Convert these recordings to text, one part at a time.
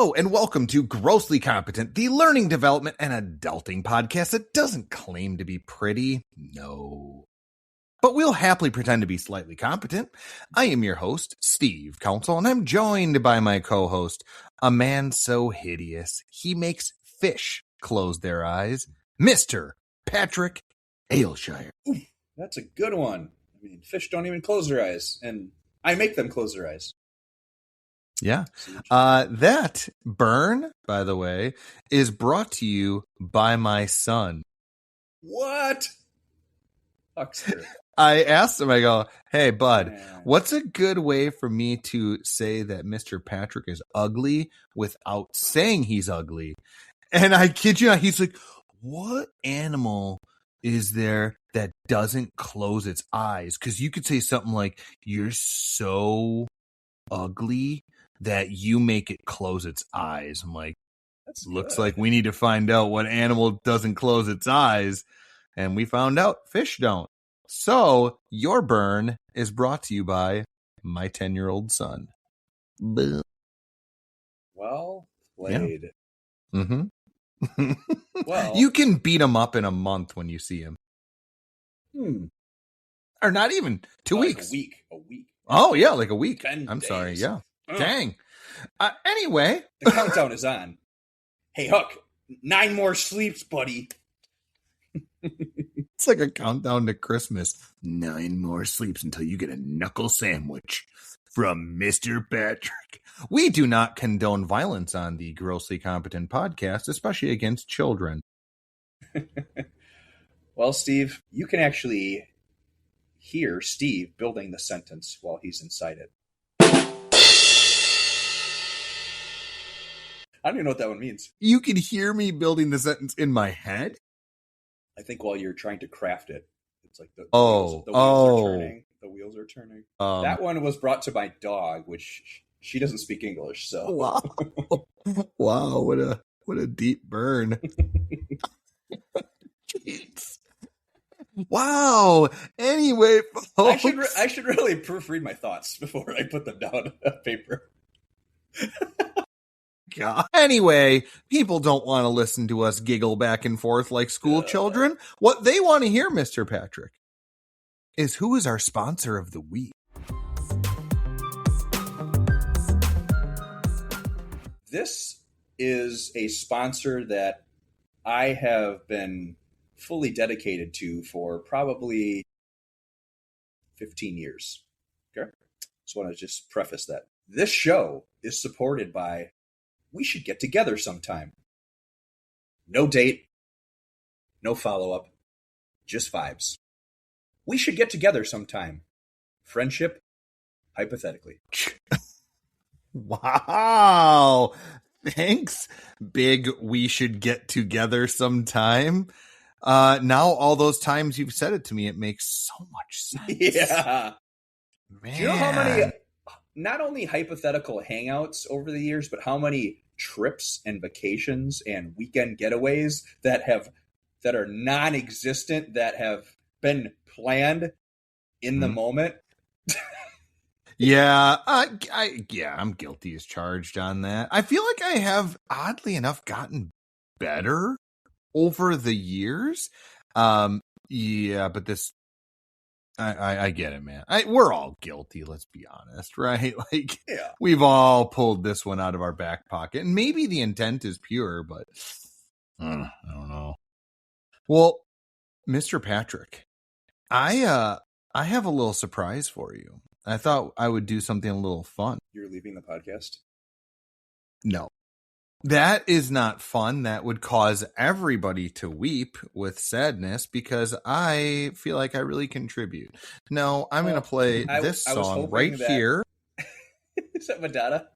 Hello and welcome to Grossly Competent, the learning, development, and adulting podcast that doesn't claim to be pretty. No. But we'll happily pretend to be slightly competent. I am your host, Steve Council, and I'm joined by my co-host, a man so hideous he makes fish close their eyes, Mr. Patrick Aylshire. Ooh, that's a good one. I mean, fish don't even close their eyes, and I make them close their eyes. Yeah. That burn, by the way, is brought to you by my son. What? Huckster. I asked him, I go, hey, bud, what's a good way for me to say that Mr. Patrick is ugly without saying he's ugly? And I kid you not, he's like, what animal is there that doesn't close its eyes? Because you could say something like, you're so ugly that you make it close its eyes. I'm like, looks like we need to find out what animal doesn't close its eyes. And we found out fish don't. So your burn is brought to you by my 10-year-old son. Well played. Yeah. Mm-hmm. Well, you can beat him up in a month when you see him. Or not even 2 weeks. A week. Oh, yeah, like a week. 10 I'm days. sorry, yeah. Dang. Anyway. The countdown is on. Hey, Huck, 9 more sleeps, buddy. It's like a countdown to Christmas. 9 more sleeps until you get a knuckle sandwich from Mr. Patrick. We do not condone violence on the Grossly Competent podcast, especially against children. Well, Steve, you can actually hear Steve building the sentence while he's inside it. I don't even know what that one means. You can hear me building the sentence in my head? I think while you're trying to craft it, it's like the wheels are turning. That one was brought to my dog, which she doesn't speak English, so. Wow, what a deep burn. Jeez. Wow. Anyway, folks. I should really proofread my thoughts before I put them down on paper. God. Anyway, people don't want to listen to us giggle back and forth like school children. What they want to hear, Mr. Patrick, is who is our sponsor of the week. This is a sponsor that I have been fully dedicated to for probably 15 years. Okay? Just want to just preface that. This show is supported by We Should Get Together Sometime. No date, no follow-up, just vibes. We should get together sometime. Friendship, hypothetically. Wow. Thanks, big we should get together sometime. Now all those times you've said it to me, it makes so much sense. Yeah. Man. Do you know how many, not only hypothetical hangouts over the years, but how many trips and vacations and weekend getaways that are non-existent, that have been planned in the moment? Yeah, I'm guilty as charged on that. I feel like I have, oddly enough, gotten better over the years. Yeah, but this, I get it, man. We're all guilty, let's be honest, right? Like, yeah. We've all pulled this one out of our back pocket, and maybe the intent is pure, but I don't know. Well, Mr. Patrick, I have a little surprise for you. I thought I would do something a little fun. You're leaving the podcast? No. That is not fun. That would cause everybody to weep with sadness because I feel like I really contribute. No, I'm going to play this song right here. Is that Madonna?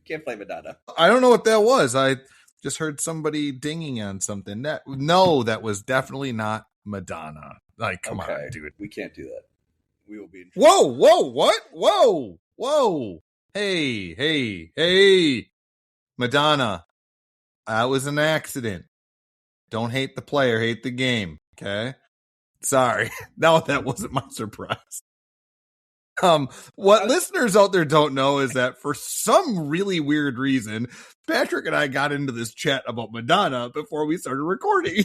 Can't play Madonna. I don't know what that was. I just heard somebody dinging on something. That was definitely not Madonna. Like, come on, dude. We can't do that. We will be in trouble. Whoa, what? Whoa. Hey. Madonna, that was an accident. Don't hate the player, hate the game, okay? Sorry. No, that wasn't my surprise. What listeners out there don't know is that for some really weird reason, Patrick and I got into this chat about Madonna before we started recording.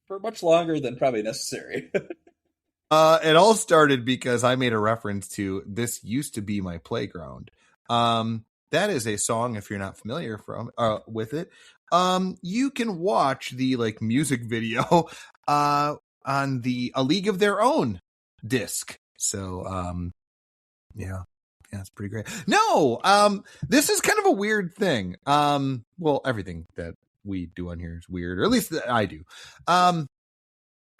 For much longer than probably necessary. It all started because I made a reference to "This Used to Be My Playground." That is a song, if you're not familiar with it. You can watch the music video on the A League of Their Own disc. So yeah, it's pretty great. No, this is kind of a weird thing. Well, everything that we do on here is weird, or at least that I do.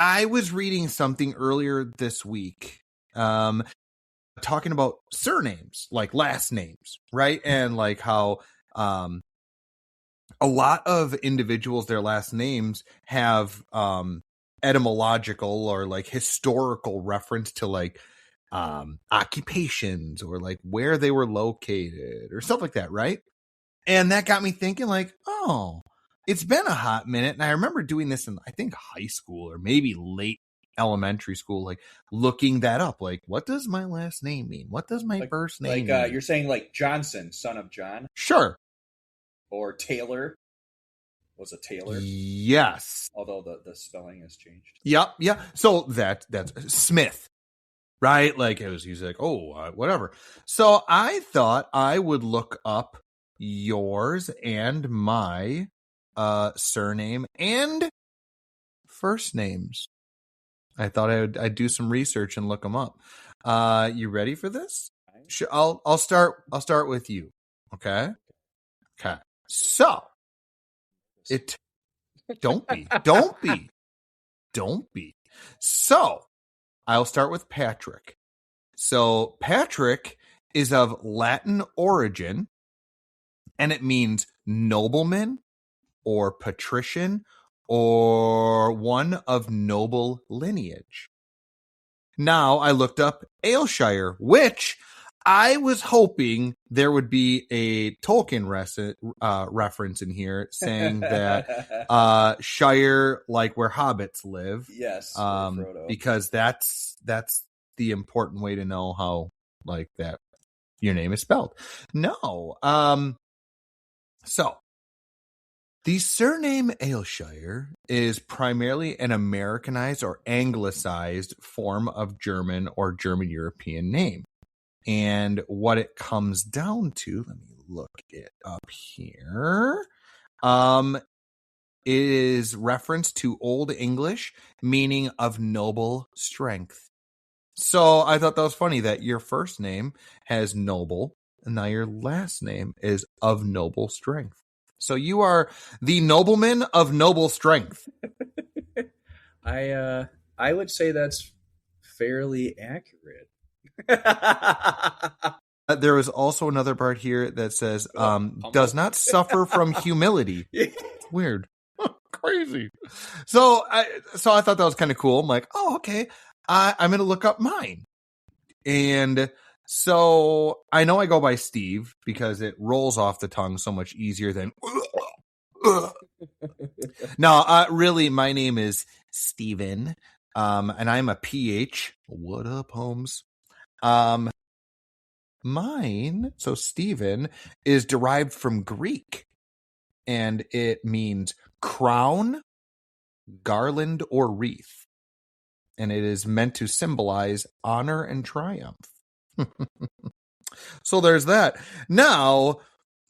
I was reading something earlier this week, talking about surnames, like last names, right? And how a lot of individuals, their last names have etymological or historical reference to occupations or where they were located or stuff like that, right? And that got me thinking oh, it's been a hot minute. And I remember doing this in, I think, high school or maybe late elementary school, looking that up. What does my last name mean? What does my first name mean? You're saying Johnson, son of John? Sure. Or Taylor? Was it Taylor? Yes. Although the spelling has changed. Yep. Yeah. So that's Smith, right? He's whatever. So I thought I would look up yours and my surname and first names. I thought I'd do some research and look them up. You ready for this? Sure, I'll start with you. Okay. So don't be. So I'll start with Patrick. So Patrick is of Latin origin, and it means nobleman or patrician or one of noble lineage. Now I looked up Ayrshire, which I was hoping there would be a Tolkien reference in here saying that Shire, where hobbits live. Yes, because that's the important way to know how that your name is spelled. No. So the surname Ayrshire is primarily an Americanized or anglicized form of German or German European name. And what it comes down to, let me look it up here. It is reference to Old English, meaning of noble strength. So I thought that was funny that your first name has noble, and now your last name is of noble strength. So you are the nobleman of noble strength. I would say that's fairly accurate. There is also another part here that says does not suffer from humility. Weird. Crazy. So I thought that was kind of cool. I'm like, oh, okay. I'm going to look up mine. And so I know I go by Steve because it rolls off the tongue so much easier than. No, really, my name is Steven. And I'm a PH. What up, Holmes? Mine, so Stephen, is derived from Greek, and it means crown, garland, or wreath. And it is meant to symbolize honor and triumph. So there's that. Now,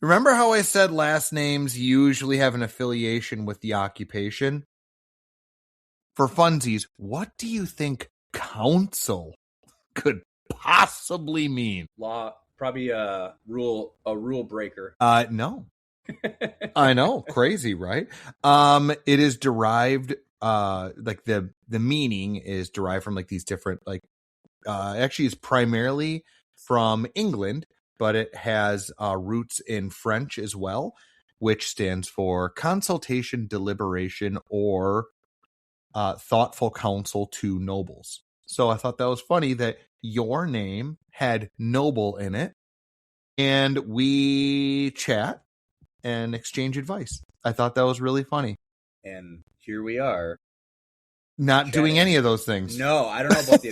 remember how I said last names usually have an affiliation with the occupation? For funsies, what do you think council could possibly mean? Law, probably a rule breaker. No. I know, crazy, right? It is derived the meaning is derived from these different actually it's primarily from England, but it has roots in French as well, which stands for consultation, deliberation, or thoughtful counsel to nobles. So I thought that was funny that your name had noble in it, and we chat and exchange advice. I thought that was really funny. And here we are, Not chatting. doing any of those things. No, I don't know about the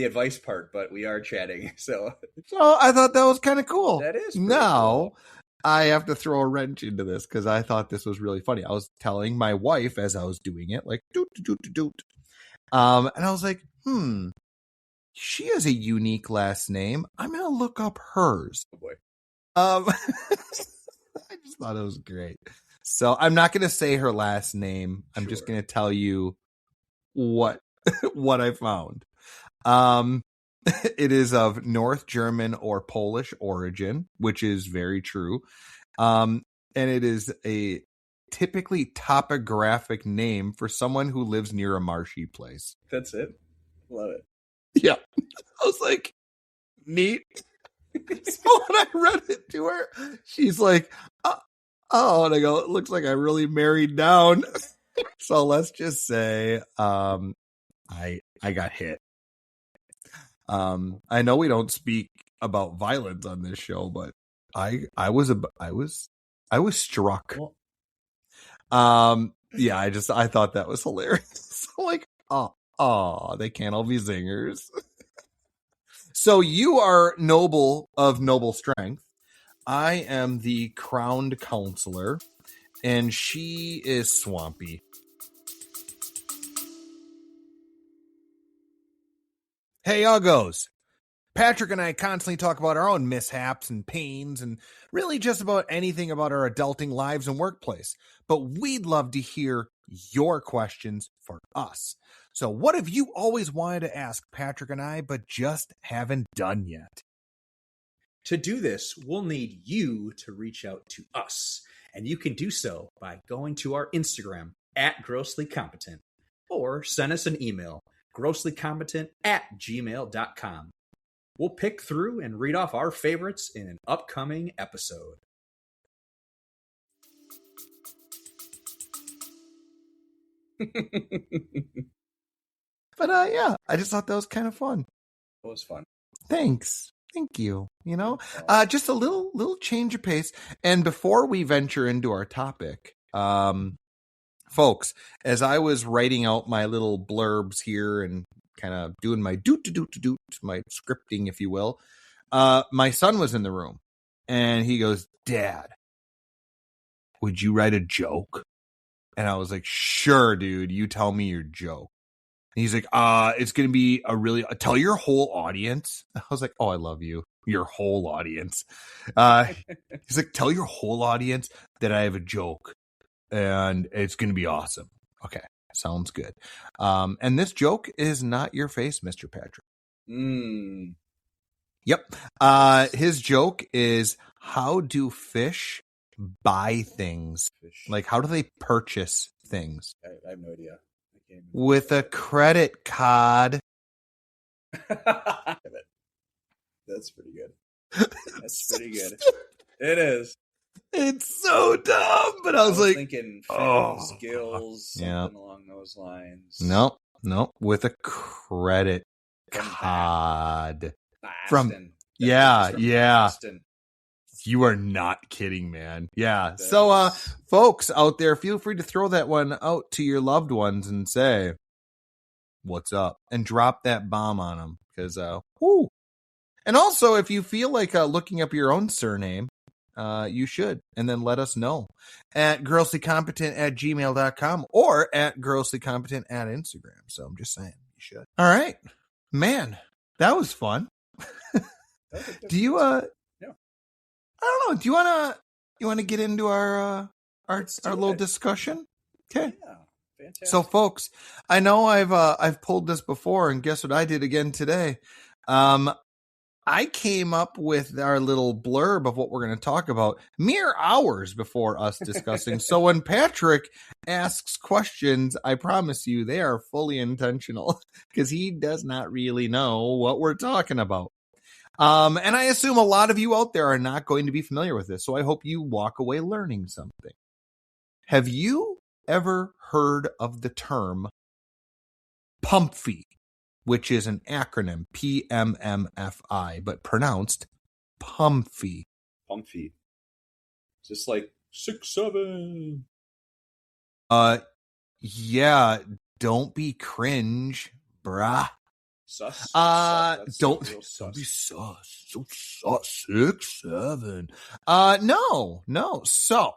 advice part, but we are chatting. So I thought that was kind of cool. That is now cool. I have to throw a wrench into this because I thought this was really funny. I was telling my wife as I was doing it, like doot doot doot doot. And I was like, she has a unique last name. I'm gonna look up hers. Oh boy. I just thought it was great. So I'm not gonna say her last name. I'm just gonna tell you what I found. It is of North German or Polish origin, which is very true. And it is a typically topographic name for someone who lives near a marshy place. That's it. Love it. Yeah. I was like, neat. So when I read it to her, she's like, oh, and I go, it looks like I really married down. So let's just say I got hit. I know we don't speak about violence on this show, but I was struck. Yeah, I thought that was hilarious. Like, oh, they can't all be zingers. So you are noble of noble strength. I am the crowned counselor, and she is swampy. Hey, Uggos. Patrick and I constantly talk about our own mishaps and pains and really just about anything about our adulting lives and workplace. But we'd love to hear your questions for us. So what have you always wanted to ask Patrick and I, but just haven't done yet? To do this, we'll need you to reach out to us. And you can do so by going to our Instagram @grosslycompetent or send us an email, grosslycompetent@gmail.com. We'll pick through and read off our favorites in an upcoming episode. But yeah, I just thought that was kind of fun. It was fun. Thanks. Thank you. You know, just a little change of pace. And before we venture into our topic, folks, as I was writing out my little blurbs here and kind of doing my my scripting, if you will, my son was in the room and he goes, Dad, would you write a joke? And I was like, sure, dude, you tell me your joke. And he's like, it's going to be tell your whole audience. I was like, oh, I love you. Your whole audience. He's like, tell your whole audience that I have a joke and it's going to be awesome. Okay. Sounds good. And this joke is not your face, Mr. Patrick. Yep. His joke is, how do fish buy things? Like, how do they purchase things? I have no idea. With a credit card. That's pretty good. That's pretty good. It is. It's so dumb, but I was like, thinking fins, gills, something along those lines. Nope. With a credit card. From Boston. You are not kidding, man. Yeah. So, folks out there, feel free to throw that one out to your loved ones and say, what's up? And drop that bomb on them. Because, whoo. And also, if you feel like looking up your own surname, you should. And then let us know at grosslycompetent@gmail.com or at grosslycompetent at Instagram. So I'm just saying, you should. All right. Man, that was fun. Do you, I don't know. Do you want to get into our little discussion? Okay. Yeah. Fantastic. So, folks, I know I've pulled this before, and guess what I did again today? I came up with our little blurb of what we're going to talk about mere hours before us discussing. So when Patrick asks questions, I promise you they are fully intentional because he does not really know what we're talking about. And I assume a lot of you out there are not going to be familiar with this. So I hope you walk away learning something. Have you ever heard of the term Pum-Fee, which is an acronym, PMMFI, but pronounced Pum-Fee? Pum-Fee. Just like 6'7". Yeah. don't be cringe, bruh. Sus. That's Don't real sus. don't be sus. So sus. 6, 7. No. So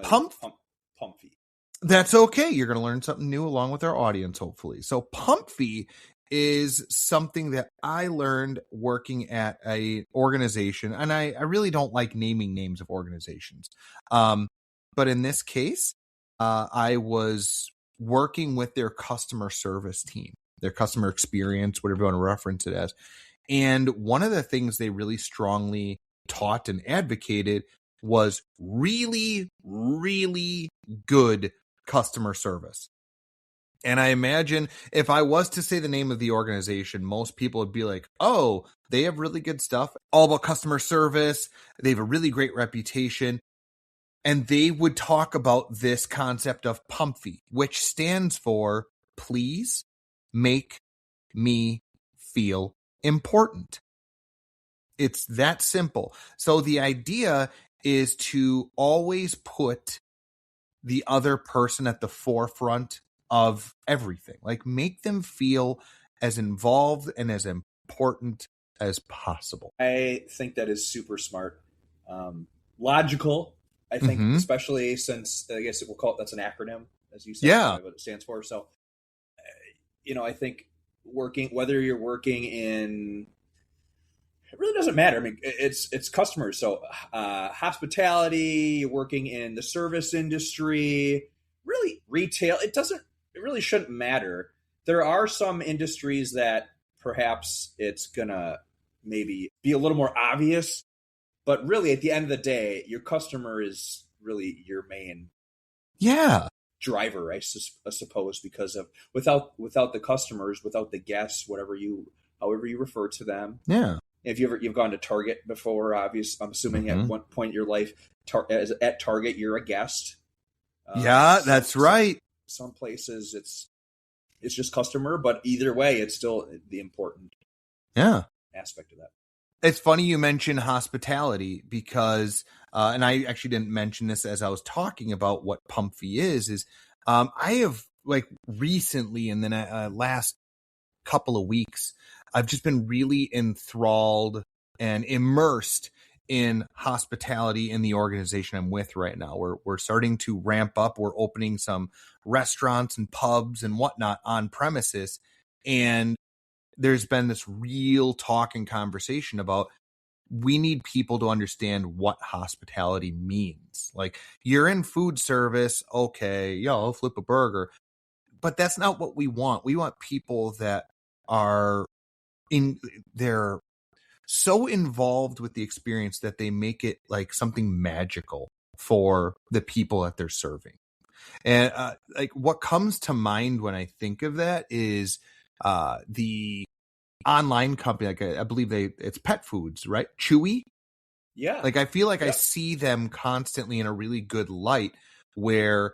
Pum-Fee. That's okay. You're going to learn something new along with our audience, hopefully. So Pum-Fee is something that I learned working at a organization, and I really don't like naming names of organizations. But in this case, I was working with their customer service team, their customer experience, whatever you want to reference it as. And one of the things they really strongly taught and advocated was really, really good customer service. And I imagine if I was to say the name of the organization, most people would be like, oh, they have really good stuff, all about customer service. They have a really great reputation. And they would talk about this concept of Pum-Fee, which stands for please make me feel important. It's that simple. So the idea is to always put the other person at the forefront of everything. Like make them feel as involved and as important as possible. I think that is super smart. Logical, I think, especially since I guess we'll call it, that's an acronym, as you said, what it stands for. So, I think whether you're working in, it really doesn't matter. I mean, it's customers. So hospitality, working in the service industry, really retail, it really shouldn't matter. There are some industries that perhaps it's going to maybe be a little more obvious, but really at the end of the day, your customer is really your main driver, I suppose, because of without the customers, without the guests, however you refer to them. Yeah. If you've gone to Target before, obviously, I'm assuming at one point in your life, at Target, you're a guest. That's right. Some places it's just customer, but either way, it's still the important aspect of that. It's funny you mention hospitality because, and I actually didn't mention this as I was talking about what Pum-Fee is I have like recently in the last couple of weeks, I've just been really enthralled and immersed in hospitality in the organization I'm with right now. We're starting to ramp up. We're opening some restaurants and pubs and whatnot on premises. And there's been this real talk and conversation about we need people to understand what hospitality means. Like you're in food service. Okay. I'll flip a burger, but that's not what we want. We want people that are they're so involved with the experience that they make it like something magical for the people that they're serving. And like what comes to mind when I think of that is the online company, like I believe it's pet foods, right? Chewy. Yeah. Like I feel like I see them constantly in a really good light where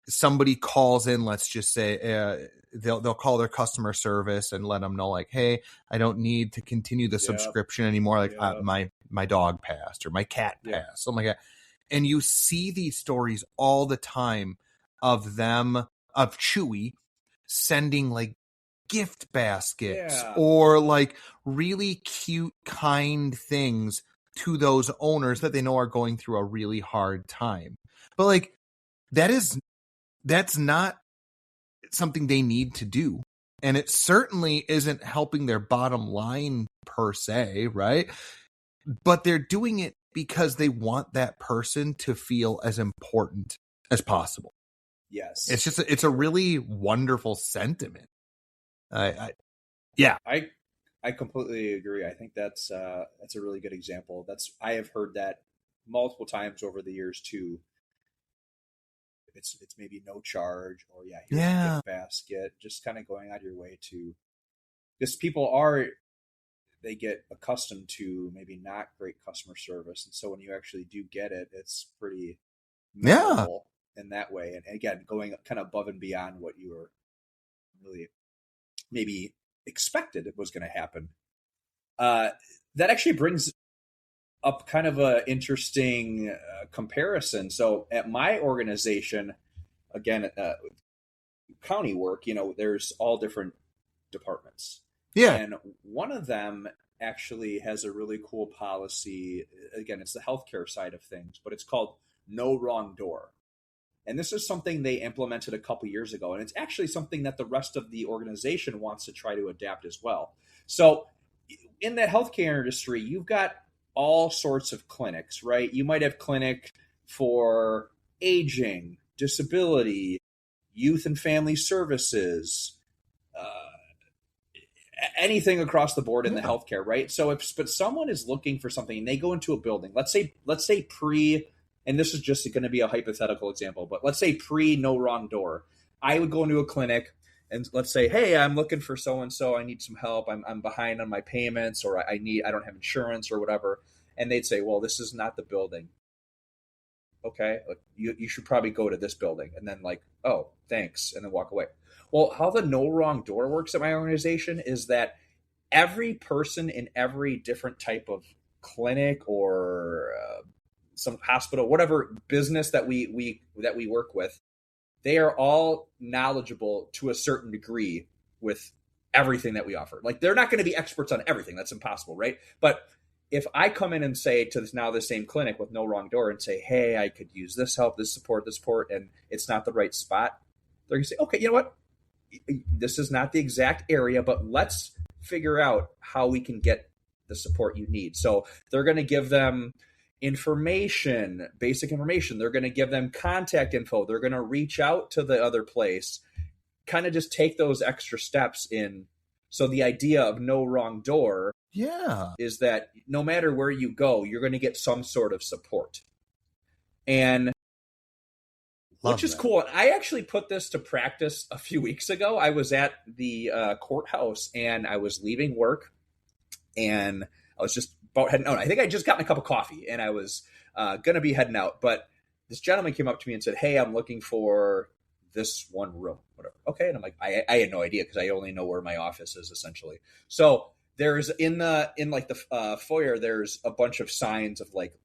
somebody calls in, let's just say they'll call their customer service and let them know like, hey, I don't need to continue the subscription anymore. Like my dog passed or my cat passed, something like that. And you see these stories all the time of Chewy sending like gift baskets or like really cute, kind things to those owners that they know are going through a really hard time. But like that's not something they need to do. And it certainly isn't helping their bottom line per se, right? But they're doing it because they want that person to feel as important as possible. Yes. It's a really wonderful sentiment. I completely agree. I think that's a really good example. I have heard that multiple times over the years too. It's maybe no charge or here's a gift basket, just kind of going out of your way to, because people they get accustomed to maybe not great customer service, and so when you actually do get it, it's pretty memorable in that way. And again, going kind of above and beyond what you were really maybe expected it was going to happen. That actually brings up kind of a interesting comparison. So at my organization, again, county work, there's all different departments. Yeah. And one of them actually has a really cool policy. Again, it's the healthcare side of things, but it's called No Wrong Door. And this is something they implemented a couple years ago. And it's actually something that the rest of the organization wants to try to adapt as well. So in the healthcare industry, you've got all sorts of clinics, right? You might have clinic for aging, disability, youth and family services, anything across the board in the healthcare, right? So but someone is looking for something and they go into a building, let's say pre, and this is just going to be a hypothetical example, but let's say pre No Wrong Door, I would go into a clinic and let's say, hey, I'm looking for so-and-so, I need some help, I'm behind on my payments, or I don't have insurance or whatever. And they'd say, well, this is not the building. Okay, you should probably go to this building. And then like, oh, thanks, and then walk away. Well, how the No Wrong Door works at my organization is that every person in every different type of clinic or some hospital, whatever business that we work with, they are all knowledgeable to a certain degree with everything that we offer. Like, they're not going to be experts on everything. That's impossible, right? But if I come in and say to the same clinic with No Wrong Door and say, hey, I could use this help, this support, and it's not the right spot, they're going to say, okay, you know what? This is not the exact area, but let's figure out how we can get the support you need. So they're going to give them information, basic information. They're going to give them contact info. They're going to reach out to the other place, kind of just take those extra steps in. So the idea of No Wrong Door is that no matter where you go, you're going to get some sort of support. And which is cool. I actually put this to practice a few weeks ago. I was at the courthouse and I was leaving work and I was just about heading out. I think I just got my cup of coffee and I was going to be heading out. But this gentleman came up to me and said, hey, I'm looking for this one room, whatever. Okay. And I'm like, I had no idea because I only know where my office is essentially. So there's in the foyer, there's a bunch of signs of like,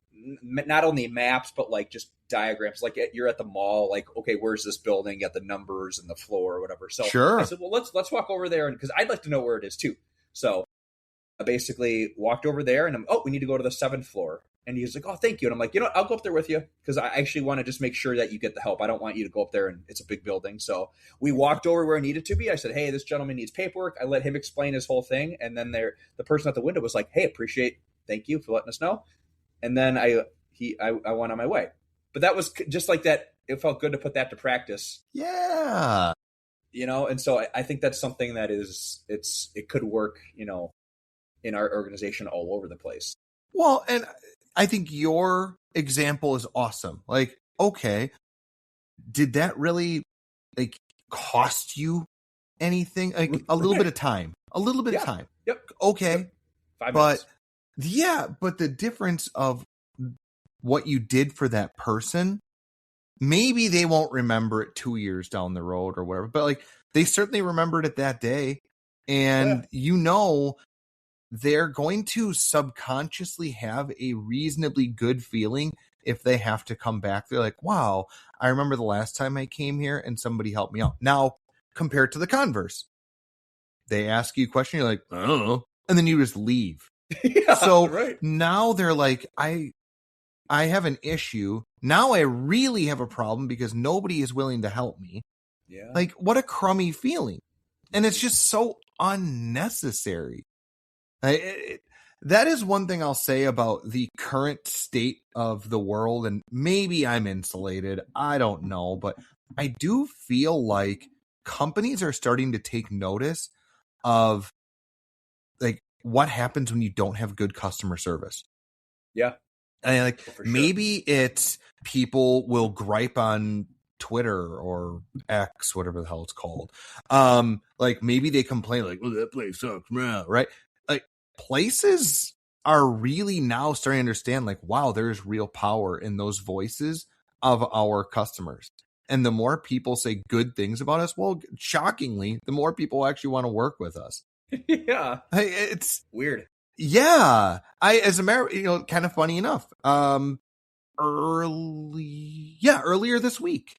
not only maps, but like just diagrams. Like you're at the mall, like, okay, where's this building? You got the numbers and the floor or whatever. So sure. I said, well, let's walk over there. And because I'd like to know where it is too. So I basically walked over there and we need to go to the 7th floor. And he's like, oh, thank you. And I'm like, I'll go up there with you because I actually want to just make sure that you get the help. I don't want you to go up there and it's a big building. So we walked over where I needed to be. I said, hey, this gentleman needs paperwork. I let him explain his whole thing. And then the person at the window was like, hey, thank you for letting us know. And then I went on my way. But that was just like that. It felt good to put that to practice. Yeah. And so I think that's something that it could work, in our organization all over the place. Well, and I think your example is awesome. Like, okay, did that really like cost you anything? Like a little bit of time, of time. Yep. Okay. Yep. 5 minutes. But the difference of what you did for that person, maybe they won't remember it 2 years down the road or whatever, but like they certainly remembered it that day. And they're going to subconsciously have a reasonably good feeling if they have to come back. They're like, wow, I remember the last time I came here and somebody helped me out. Now, compared to the converse, they ask you a question, you're like, I don't know. And then you just leave. Now they're like, I have an issue. Now I really have a problem because nobody is willing to help me. Yeah. Like, what a crummy feeling. And it's just so unnecessary. That is one thing I'll say about the current state of the world, and maybe I'm insulated. I don't know, but I do feel like companies are starting to take notice of like what happens when you don't have good customer service. Yeah. And like maybe it's people will gripe on Twitter or X, whatever the hell it's called. Like maybe they complain like, oh, that place sucks, right? Like places are really now starting to understand like, wow, there's real power in those voices of our customers. And the more people say good things about us, well, shockingly, the more people actually want to work with us. Yeah. It's weird. Yeah. As a matter, kind of funny enough, earlier this week,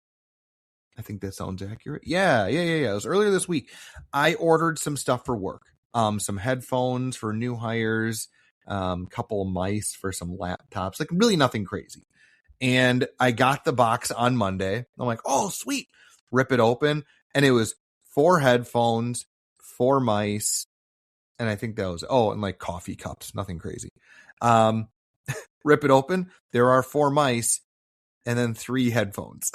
I think that sounds accurate. Yeah. It was earlier this week. I ordered some stuff for work. Some headphones for new hires, couple of mice for some laptops, like really nothing crazy. And I got the box on Monday. I'm like, oh, sweet. Rip it open. And it was 4 headphones, 4 mice. And I think that was, and like coffee cups, nothing crazy. Rip it open. There are 4 mice and then 3 headphones.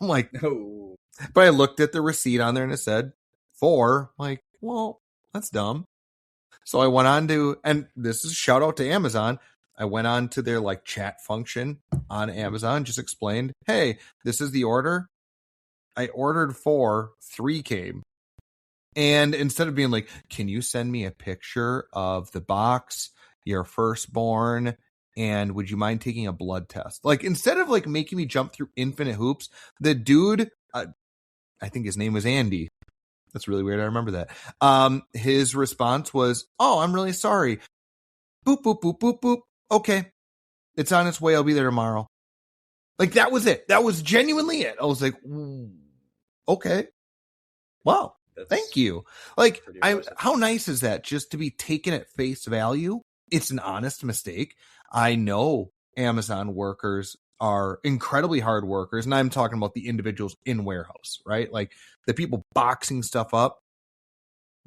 I'm like, no. But I looked at the receipt on there and it said 4. I'm like, well, that's dumb. So I went on to, and this is a shout out to Amazon. I went on to their like chat function on Amazon, just explained, hey, this is the order. I ordered 4, 3 came. And instead of being like, can you send me a picture of the box, your firstborn, and would you mind taking a blood test? Like, instead of like making me jump through infinite hoops, the dude, I think his name was Andy. That's really weird. I remember that. His response was, oh, I'm really sorry. Boop, boop, boop, boop, boop. Okay. It's on its way. I'll be there tomorrow. Like, that was it. That was genuinely it. I was like, okay. Wow. Thank you. Like, how nice is that just to be taken at face value? It's an honest mistake. I know Amazon workers are incredibly hard workers, and I'm talking about the individuals in warehouse, right? Like the people boxing stuff up.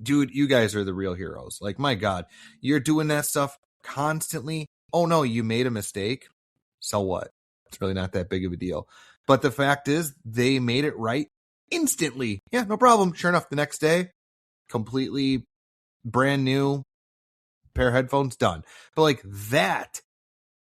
Dude, you guys are the real heroes. Like, my God, you're doing that stuff constantly. Oh no, you made a mistake. So what? It's really not that big of a deal. But the fact is, they made it right instantly. Yeah, no problem. Sure enough, the next day, completely brand new pair of headphones, done. But like, that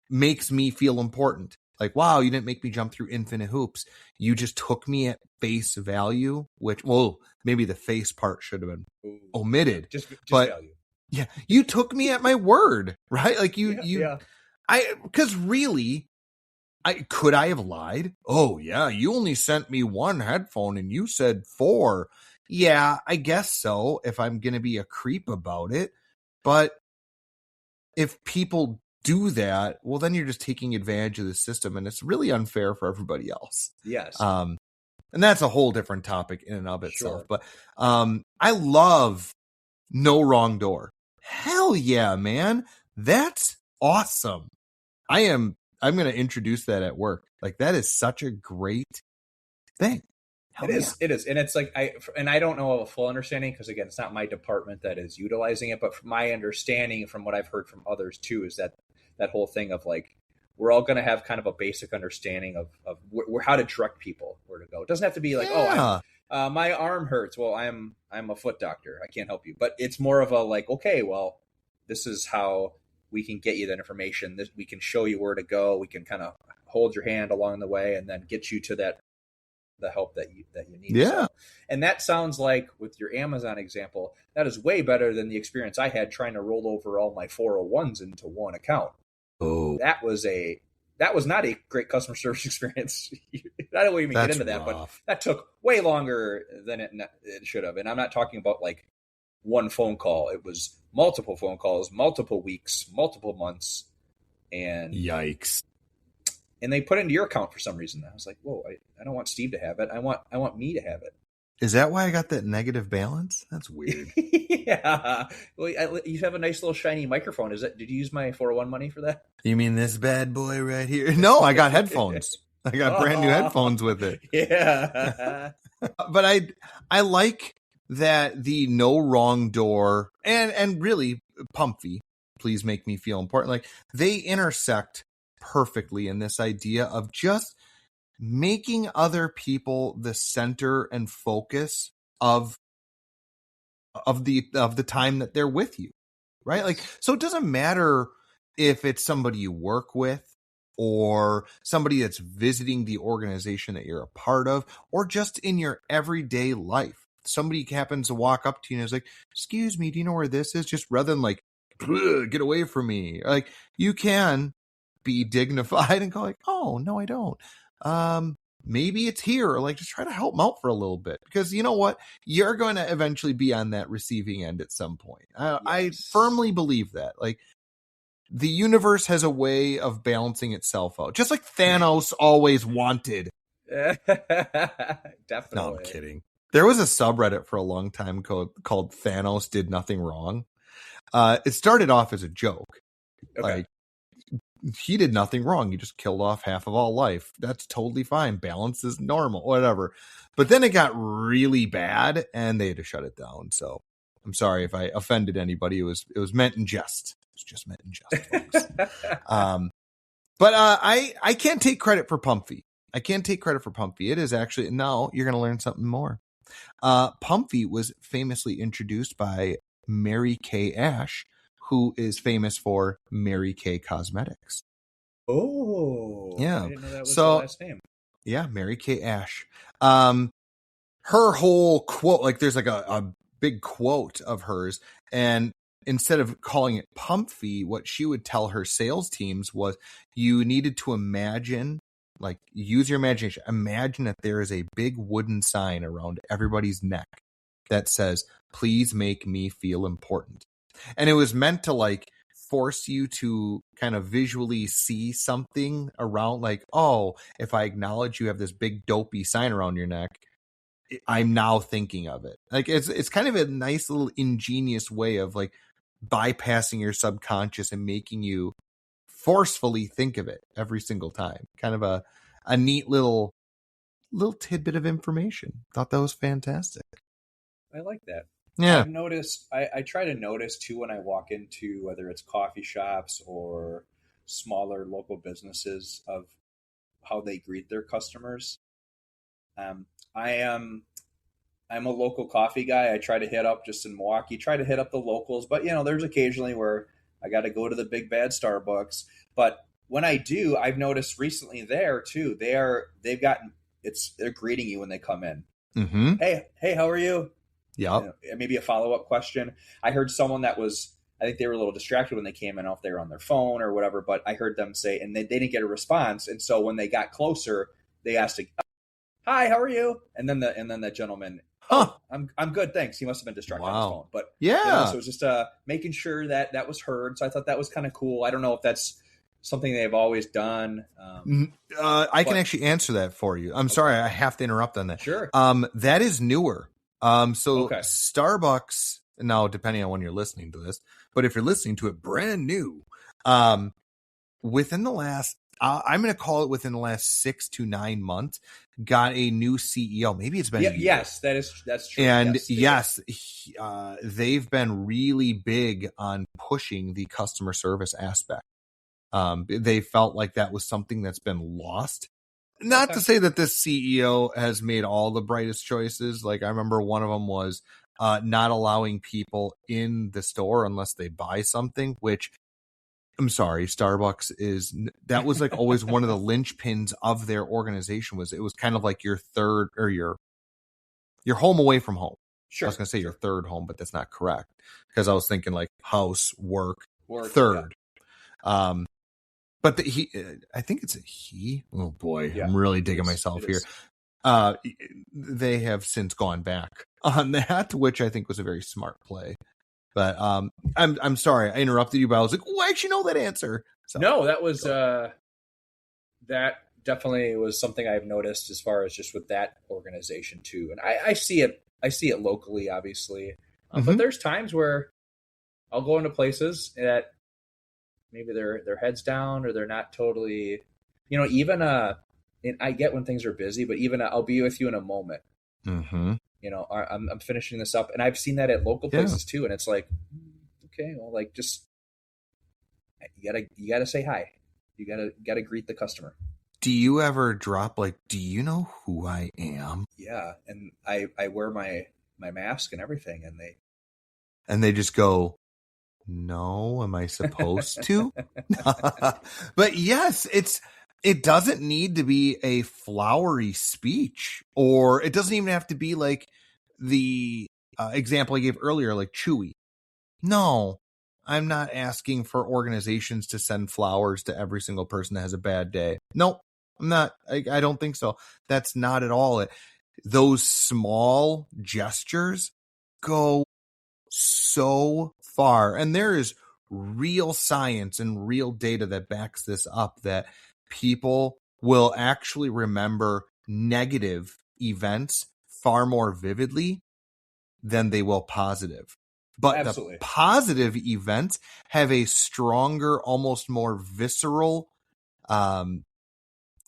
makes me feel important. Like, wow, you didn't make me jump through infinite hoops. You just took me at face value, which, well, maybe the face part should have been omitted. Just but value. Yeah, you took me at my word, right? Like yeah. Because really, could I have lied? Oh yeah, you only sent me 1 headphone and you said 4. Yeah, I guess so, if I'm going to be a creep about it. But if people do that, well, then you're just taking advantage of the system, and it's really unfair for everybody else. Yes. And that's a whole different topic in and of itself. Sure. But I love No Wrong Door. Hell yeah, man. That's awesome. I'm going to introduce that at work. Like, that is such a great thing. It is. And it's like, I don't know of a full understanding because, again, it's not my department that is utilizing it. But from my understanding, from what I've heard from others too, is that whole thing of like, we're all going to have kind of a basic understanding of how to direct people where to go. It doesn't have to be like, my arm hurts. Well, I'm a foot doctor. I can't help you. But it's more of a like, okay, well, this is how we can get you that information. We can show you where to go. We can kind of hold your hand along the way and then get you to the help that you need. Yeah. So, and that sounds like, with your Amazon example, that is way better than the experience I had trying to roll over all my 401s into one account. Oh, that was not a great customer service experience. I don't even get into that, but that took way longer than it should have. And I'm not talking about like one phone call. It was multiple phone calls, multiple weeks, multiple months, and yikes. And they put it into your account for some reason. I was like, whoa, I don't want Steve to have it. I want me to have it. Is that why I got that negative balance? That's weird. Yeah. Well, you have a nice little shiny microphone. Did you use my 401 money for that? You mean this bad boy right here? No, I got headphones. I got brand new headphones with it. Yeah. But I like that the No Wrong Door and really Pum-Fee, please make me feel important. Like, they intersect perfectly in this idea of just making other people the center and focus of the time that they're with you, right? Like, so it doesn't matter if it's somebody you work with or somebody that's visiting the organization that you're a part of, or just in your everyday life. Somebody happens to walk up to you and is like, excuse me, do you know where this is? Just rather than like, get away from me. Like, you can be dignified and go like, oh, no, I don't. Maybe it's here, or like, just try to help them out for a little bit, because you know what? You're going to eventually be on that receiving end at some point. Yes. I firmly believe that. Like, the universe has a way of balancing itself out, just like Thanos always wanted. Definitely. No, I'm kidding. There was a subreddit for a long time called Thanos Did Nothing Wrong. It started off as a joke. Okay. Like, he did nothing wrong. He just killed off half of all life. That's totally fine. Balance is normal, whatever. But then it got really bad and they had to shut it down. So I'm sorry if I offended anybody. It was meant in jest. It was just meant in jest, folks. But I can't take credit for Pum-Fee. I can't take credit for Pum-Fee. It is actually, now you're going to learn something more. Pum-Fee was famously introduced by Mary Kay Ash, who is famous for Mary Kay Cosmetics. Oh, yeah. I didn't know that was her last name. Yeah, Mary Kay Ash. Her whole quote, like there's like a big quote of hers, and instead of calling it Pum-Fee, what she would tell her sales teams was you needed to imagine, like use your imagination. Imagine that there is a big wooden sign around everybody's neck that says, "Please make me feel important." And it was meant to like force you to kind of visually see something around, like, oh, if I acknowledge you have this big dopey sign around your neck, I'm now thinking of it. Like it's kind of a nice little ingenious way of like bypassing your subconscious and making you forcefully think of it every single time. Kind of a neat little tidbit of information. Thought that was fantastic. I like that. Yeah. I've noticed, I try to notice too when I walk into whether it's coffee shops or smaller local businesses of how they greet their customers. I'm a local coffee guy. I try to hit up just in Milwaukee, try to hit up the locals, but there's occasionally where I got to go to the big bad Starbucks. But when I do, I've noticed recently there too, they're greeting you when they come in. Mm-hmm. Hey, how are you? Yeah. Maybe a follow-up question. I heard someone I think they were a little distracted when they came in, off they were on their phone or whatever, but I heard them say, and they didn't get a response. And so when they got closer, they asked, "Hi, how are you?" And then the gentleman, I'm good, thanks. He must have been distracted on his phone. But yeah, so it was just making sure that was heard. So I thought that was kind of cool. I don't know if that's something they've always done. I can actually answer that for you. I'm sorry, I have to interrupt on that. Sure. That is newer. So Okay. Starbucks, now depending on when you're listening to this, but if you're listening to it brand new, within the last, I'm going to call it within the last 6 to 9 months, got a new CEO. Maybe it's been a year. Yes, that's true. And yes, they've been really big on pushing the customer service aspect. They felt like that was something that's been lost. Not to say that this CEO has made all the brightest choices. Like I remember one of them was not allowing people in the store unless they buy something, which I'm sorry, Starbucks that was like always one of the linchpins of their organization. It was kind of like your third or your home away from home. Sure. I was going to say your third home, but that's not correct because I was thinking like house, work third. Yeah. But I think it's a he. Oh boy, yeah, I'm really digging myself here. They have since gone back on that, which I think was a very smart play. But I'm sorry I interrupted you, but I was like, oh, I actually know that answer. So, no, that was that definitely was something I've noticed as far as just with that organization too. And I see it locally, obviously, but there's times where I'll go into places that maybe their heads down or they're not totally, even and I get when things are busy, but even I'll be with you in a moment. Mm-hmm. I'm finishing this up, and I've seen that at local places too. And it's like, okay, well, like just you gotta say hi. You gotta greet the customer. Do you ever drop like, do you know who I am? Yeah, and I wear my mask and everything, and they just go, no, am I supposed to? But yes, it doesn't need to be a flowery speech, or it doesn't even have to be like the example I gave earlier, like Chewy. No, I'm not asking for organizations to send flowers to every single person that has a bad day. Nope, I'm not. I don't think so. That's not at all it. Those small gestures go so far, and there is real science and real data that backs this up, that people will actually remember negative far more vividly than they will positive. But Absolutely. the positive events have a stronger, almost more visceral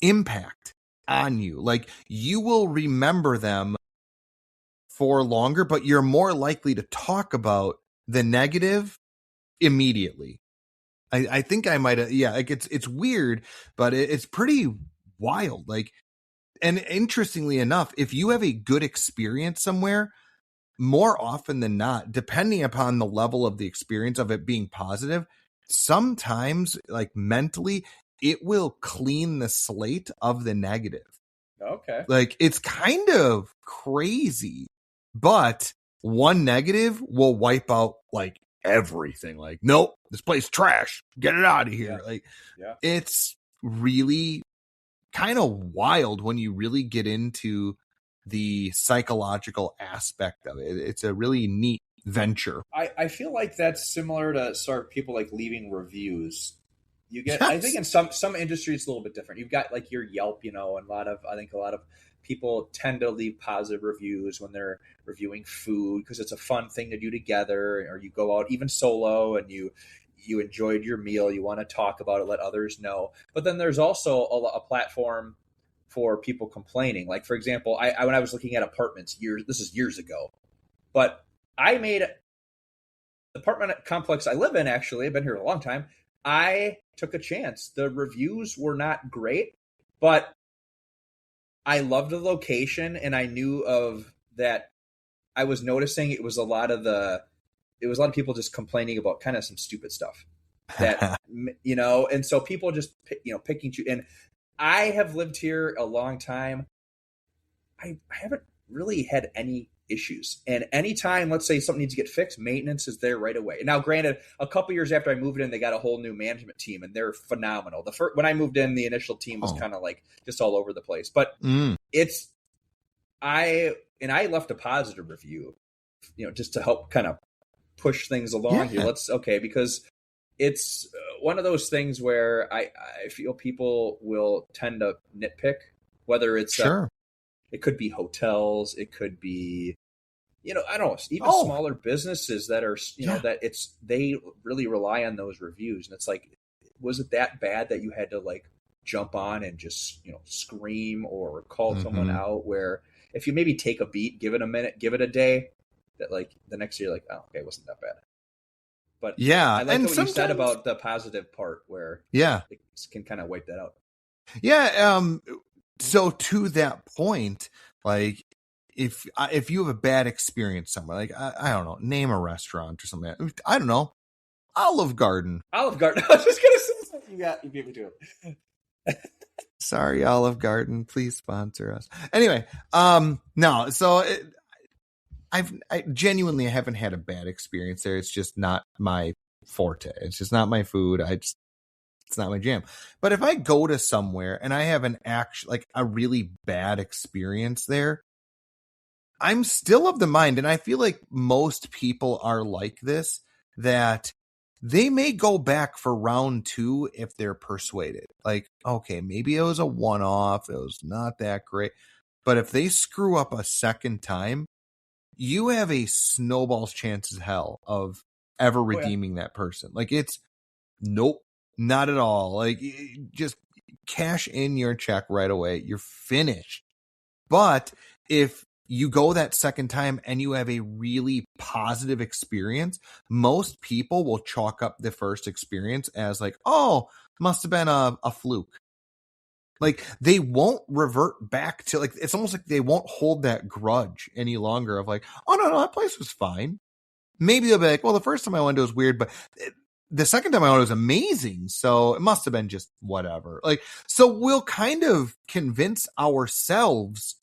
impact on you. Like, you will remember them for longer, but you're more likely to talk about the negative immediately. I think I might have, like it's weird, but it's pretty wild. Like, and interestingly enough, if you have a good experience somewhere, more often than not, depending upon the level of the experience of it being positive, sometimes, like, mentally, it will clean the slate of the negative. Okay. Like, it's kind of crazy, but one negative will wipe out like everything. Like, nope, this place trash. Get it out of here. Like, it's really kind of wild when you really get into the psychological aspect of it. It's a really neat venture. I feel like that's similar to sort of people like leaving reviews. You get, I think in some industries it's a little bit different. You've got like your Yelp, and I think a lot of people tend to leave positive reviews when they're reviewing food because it's a fun thing to do together, or you go out even solo and you enjoyed your meal, you want to talk about it, let others know. But then there's also a platform for people complaining. Like, for example, I when I was looking at apartments this is years ago, but I made the apartment complex I live in, actually, I've been here a long time, I took a chance. The reviews were not great, but I loved the location, and I knew of that. I was noticing it was a lot of people just complaining about kind of some stupid stuff that, and so people just, picking, and I have lived here a long time. I haven't really had any issues. And anytime, let's say something needs to get fixed, maintenance is there right away. Now, granted, a couple years after I moved in, they got a whole new management team, and they're phenomenal. When I moved in, the initial team was kind of like just all over the place. But I left a positive review, just to help kind of push things along here. Because it's one of those things where I feel people will tend to nitpick, whether it's it could be hotels, it could be, I don't know, even smaller businesses that are, they really rely on those reviews. And it's like, was it that bad that you had to like jump on and just, scream or call someone out? Where if you maybe take a beat, give it a minute, give it a day, that like the next year, like, oh, okay, it wasn't that bad. But I like what you said about the positive part where it can kind of wipe that out. So to that point, like, if you have a bad experience somewhere, like, I don't know, name a restaurant or something. I don't know, Olive Garden. Olive Garden. I was just gonna say something. You beat me to it. Sorry, Olive Garden, please sponsor us. Anyway, no. So I genuinely haven't had a bad experience there. It's just not my forte. It's just not my food. It's not my jam. But if I go to somewhere and I have a really bad experience there, I'm still of the mind, and I feel like most people are like this, that they may go back for round 2 if they're persuaded. Like, okay, maybe it was a one-off, it was not that great. But if they screw up a second time, you have a snowball's chance as hell of ever redeeming that person. Like, it's nope, not at all. Like, just cash in your check right away. You're finished. But if you go that second time and you have a really positive experience, most people will chalk up the first experience as like, oh, must have been a fluke. Like, they won't revert back to, like, it's almost like they won't hold that grudge any longer of like, oh, no, that place was fine. Maybe they'll be like, well, the first time I went, it was weird, but the second time I went, it was amazing. So it must have been just whatever. Like, so we'll kind of convince ourselves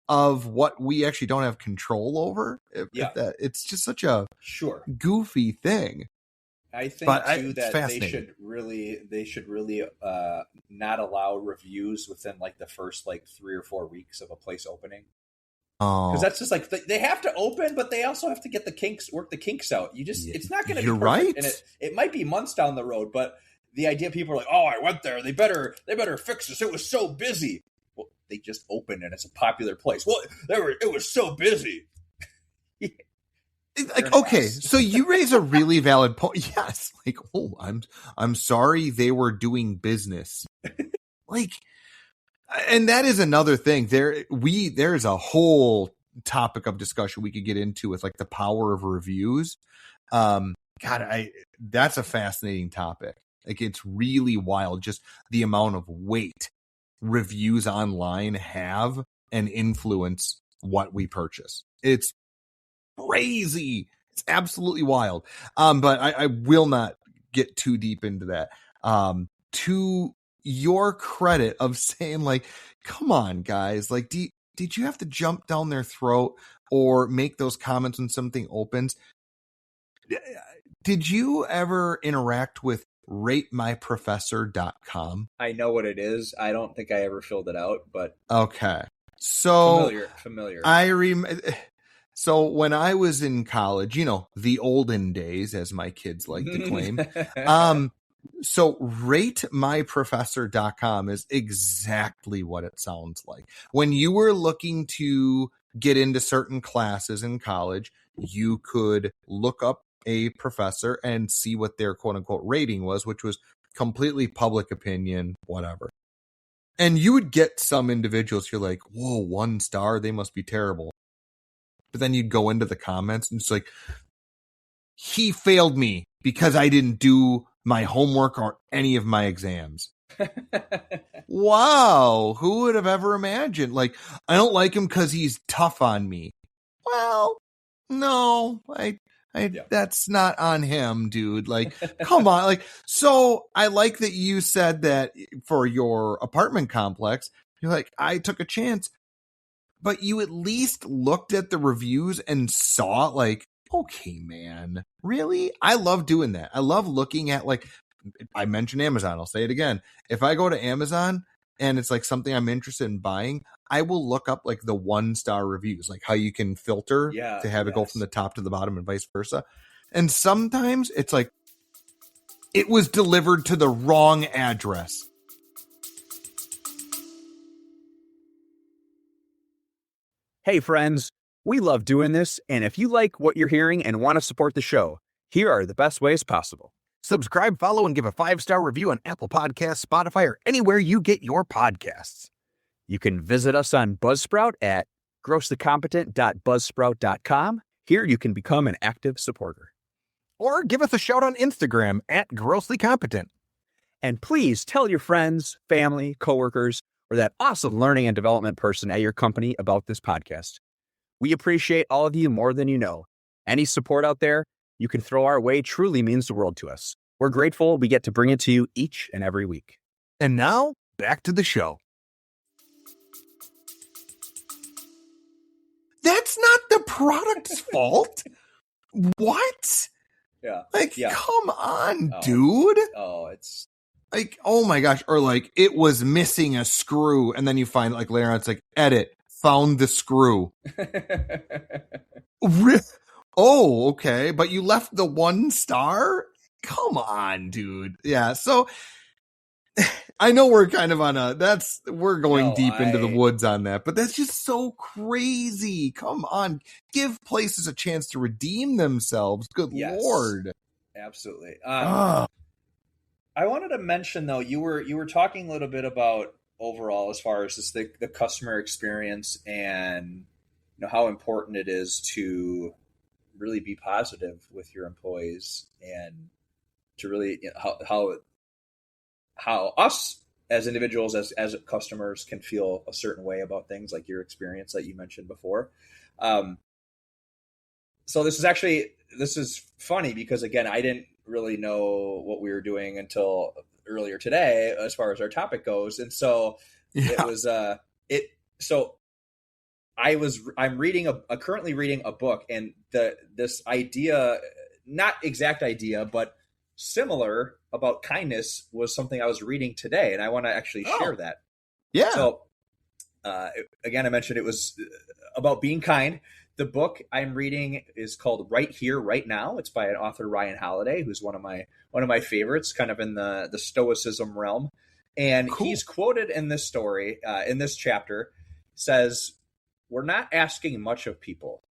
of what we actually don't have control over. If it's just such a goofy thing. I think that they should really not allow reviews within like the first like 3 or 4 weeks of a place opening. Because that's just like they have to open, but they also have to get work the kinks out. It's not going to be perfect. Right. And it might be months down the road, but the idea people are like, oh, I went there. They better fix this. It was so busy. Well, they just opened and it's a popular place. Well, it was so busy. Like, okay, so you raise a really valid point. Yes, like, oh, I'm sorry they were doing business. Like, and that is another thing. There's a whole topic of discussion we could get into with like the power of reviews. That's a fascinating topic. Like, it's really wild, just the amount of weight reviews online have and influence what we purchase. It's crazy. It's absolutely wild. But I will not get too deep into that. To your credit of saying, like, come on, guys, like, did you have to jump down their throat or make those comments when something opens? Did you ever interact with ratemyprofessor.com? I know what it is. I don't think I ever filled it out, but okay. So familiar. So when I was in college, the olden days, as my kids like to claim, so ratemyprofessor.com is exactly what it sounds like. When you were looking to get into certain classes in college, you could look up a professor and see what their quote unquote rating was, which was completely public opinion, whatever. And you would get some individuals, you're like, whoa, 1 star, they must be terrible. But then you'd go into the comments and it's like, he failed me because I didn't do my homework or any of my exams. Wow. Who would have ever imagined? Like, I don't like him because he's tough on me. Well, no, that's not on him, dude. Like, come on. Like, so I like that you said that for your apartment complex, you're like, I took a chance. But you at least looked at the reviews and saw, like, okay, man, really? I love doing that. I love looking at, like, I mentioned Amazon. I'll say it again. If I go to Amazon and it's like something I'm interested in buying, I will look up like the 1-star reviews, like how you can filter to have it go from the top to the bottom and vice versa. And sometimes it's like, it was delivered to the wrong address. Hey friends, we love doing this, and if you like what you're hearing and want to support the show, here are the best ways possible. Subscribe, follow, and give a 5-star review on Apple Podcasts, Spotify, or anywhere you get your podcasts. You can visit us on Buzzsprout at grosslycompetent.buzzsprout.com. Here you can become an active supporter. Or give us a shout on Instagram at grosslycompetent. And please tell your friends, family, coworkers, or that awesome learning and development person at your company about this podcast. We appreciate all of you more than you know. Any support out there you can throw our way truly means the world to us. We're grateful we get to bring it to you each and every week. And now, back to the show. That's not the product's fault. What? Yeah. Like, come on, dude. Oh, it's like, oh my gosh. Or like, it was missing a screw. And then you find like later on, it's like, edit, found the screw. Oh, okay. But you left the 1 star? Come on, dude. Yeah. So I know we're kind of on we're going deep into the woods on that, but that's just so crazy. Come on. Give places a chance to redeem themselves. Good Lord. Absolutely. I wanted to mention though, you were talking a little bit about overall as far as just the customer experience and how important it is to really be positive with your employees and to really how us as individuals, as customers can feel a certain way about things, like your experience that you mentioned before. So this is funny because again, I didn't really know what we were doing until earlier today as far as our topic goes. And so I'm currently reading a book, and this idea, not exact idea, but similar about kindness was something I was reading today, and I want to actually share that. Yeah. So again, I mentioned it was about being kind. The book I'm reading is called Right Here, Right Now. It's by an author, Ryan Holiday, who's one of my favorites, kind of in the stoicism realm. And Cool. he's quoted in this story, in this chapter, says, "We're not asking much of people,